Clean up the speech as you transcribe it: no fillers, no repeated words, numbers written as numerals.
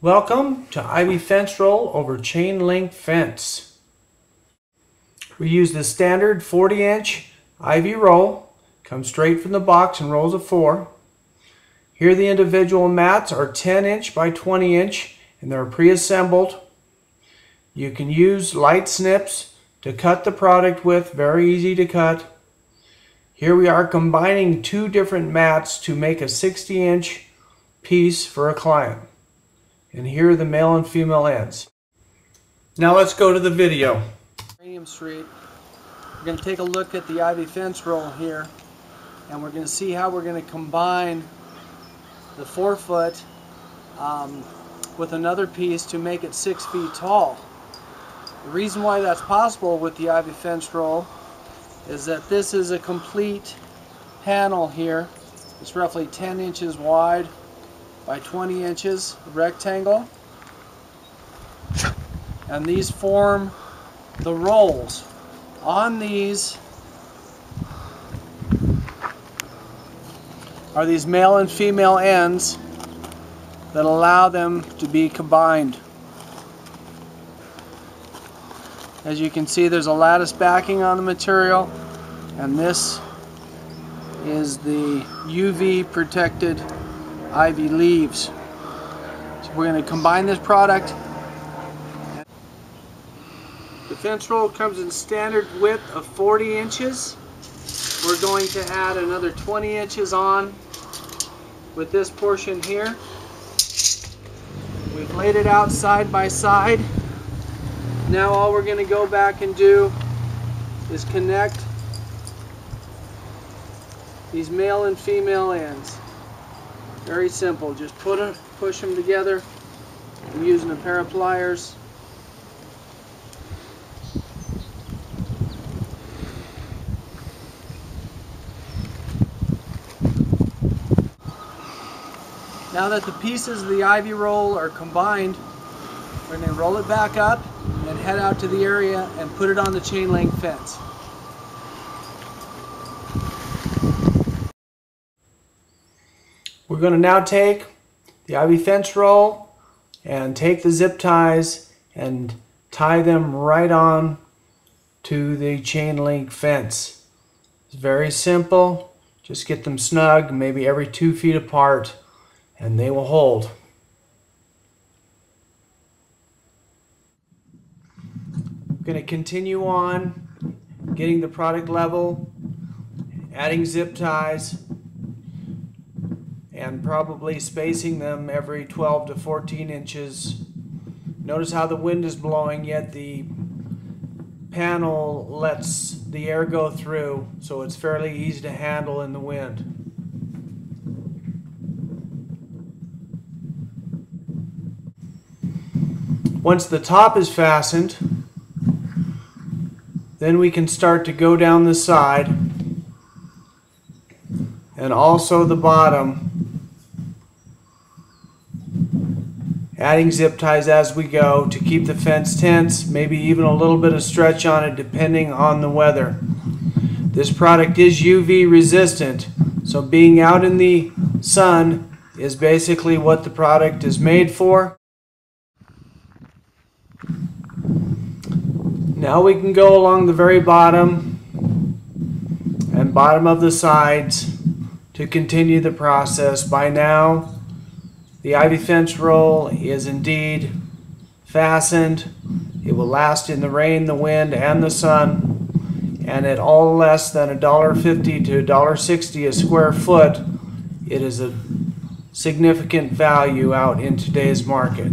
Welcome to Ivy Fence Roll over Chain Link Fence. We use the standard 40-inch Ivy roll. Comes straight from the box in rolls of 4. Here the individual mats are 10-inch by 20-inch and they're pre-assembled. You can use light snips to cut the product with, very easy to cut. Here we are combining 2 different mats to make a 60-inch piece for a client. And here are the male and female ends. Now let's go to the video. Geranium Street. We're going to take a look at the Ivy fence roll here, and we're going to see how we're going to combine the 4-foot with another piece to make it 6 feet tall. The reason why that's possible with the Ivy fence roll is that this is a complete panel here. It's roughly 10 inches wide by 20 inches rectangle, and these form the rolls. On these are these male and female ends that allow them to be combined. As you can see, there's a lattice backing on the material, and this is the UV protected Ivy leaves. So we're going to combine this product. The fence roll comes in standard width of 40 inches. We're going to add another 20 inches on with this portion here. We've laid it out side by side. Now all we're going to go back and do is connect these male and female ends. Very simple, just push them together. I'm using a pair of pliers. Now that the pieces of the Ivy roll are combined, we're going to roll it back up and head out to the area and put it on the chain link fence. We're going to now take the Ivy fence roll and take the zip ties and tie them right on to the chain link fence. It's very simple. Just get them snug, maybe every 2 feet apart, and they will hold. I'm going to continue on getting the product level, adding zip ties, and probably spacing them every 12 to 14 inches. Notice how the wind is blowing, yet the panel lets the air go through, so it's fairly easy to handle in the wind. Once the top is fastened, then we can start to go down the side and also the bottom, adding zip ties as we go to keep the fence tense, maybe even a little bit of stretch on it depending on the weather. This product is UV resistant, so being out in the sun is basically what the product is made for. Now we can go along the very bottom and bottom of the sides to continue the process. By now, the Ivy fence roll is indeed fastened. It will last in the rain, the wind, and the sun, and at all less than $1.50 to $1.60 a square foot, it is a significant value out in today's market.